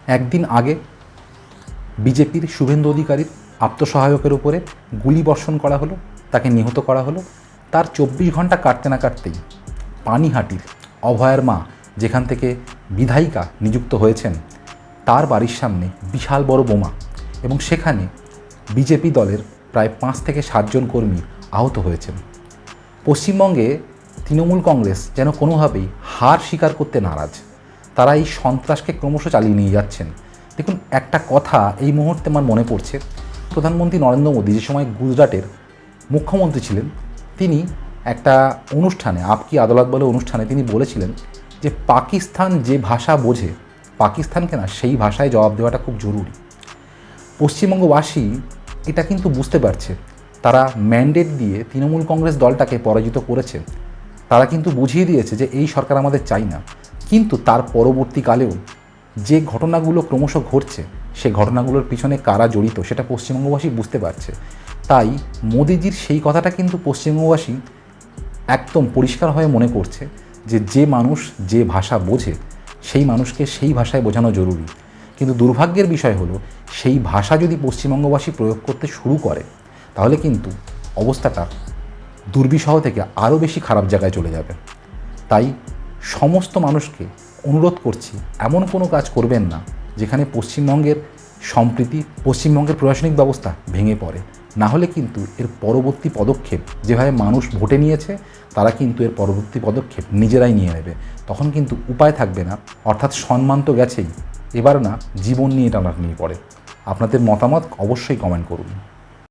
একদিন আগে বিজেপির শুভেন্দু অধিকারীর আত্মসহায়কের উপরে গুলি বর্ষণ করা হলো, তাকে নিহত করা হলো। তার 24 ঘন্টা কাটতে না কাটতেই পানিহাটির অভয়ার মা, যেখান থেকে বিধায়িকা নিযুক্ত হয়েছেন, তার বাড়ির সামনে বিশাল বড় বোমা, এবং সেখানে বিজেপি দলের প্রায় 5 থেকে 7 জন কর্মী আহত হয়েছেন। পশ্চিমবঙ্গে তৃণমূল কংগ্রেস যেন কোনোভাবেই হার স্বীকার করতে নারাজ। তারা এই সন্ত্রাসকে ক্রমশ চালিয়ে নিয়ে যাচ্ছেন। দেখুন, একটা কথা এই মুহূর্তে আমার মনে পড়ছে, প্রধানমন্ত্রী নরেন্দ্র মোদী যে সময় গুজরাটের মুখ্যমন্ত্রী ছিলেন, তিনি একটা অনুষ্ঠানে, আপকি আদালত বলে অনুষ্ঠানে তিনি বলেছিলেন যে পাকিস্তান যে ভাষা বোঝে, পাকিস্তানকে না সেই ভাষায় জবাব দেওয়াটা খুব জরুরি। পশ্চিমবঙ্গবাসী এটা কিন্তু বুঝতে পারছে। তারা ম্যান্ডেট দিয়ে তৃণমূল কংগ্রেস দলটাকে পরাজিত করেছে। তারা কিন্তু বুঝিয়ে দিয়েছে যে এই সরকার আমাদের চাই না। কিন্তু তার পরবর্তীকালেও যে ঘটনাগুলো ক্রমশ ঘটছে, সে ঘটনাগুলোর পিছনে কারা জড়িত সেটা পশ্চিমবঙ্গবাসী বুঝতে পারছে। তাই মোদিজির সেই কথাটা কিন্তু পশ্চিমবঙ্গবাসী একদম পরিষ্কারভাবে মনে করছে যে যে মানুষ যে ভাষা বোঝে সেই মানুষকে সেই ভাষায় বোঝানো জরুরি। কিন্তু দুর্ভাগ্যের বিষয় হলো, সেই ভাষা যদি পশ্চিমবঙ্গবাসী প্রয়োগ করতে শুরু করে, তাহলে কিন্তু অবস্থাটা দুর্বিষহ থেকে আরও বেশি খারাপ জায়গায় চলে যাবে। তাই সমস্ত মানুষকে অনুরোধ করছি, এমন কোনো কাজ করবেন না যেখানে পশ্চিমবঙ্গের সম্প্রীতি, পশ্চিমবঙ্গের প্রশাসনিক ব্যবস্থা ভেঙে পড়ে। না হলে কিন্তু এর পরবর্তী পদক্ষেপ, যেভাবে মানুষ ভোটে নিয়েছে, তারা কিন্তু এর পরবর্তী পদক্ষেপ নিজেরাই নিয়ে নেবে। তখন কিন্তু উপায় থাকবে না, অর্থাৎ সম্মান তো গেছেই, এবার না জীবন নিয়ে টানাটানি পড়ে। আপনাদের মতামত অবশ্যই কমেন্ট করুন।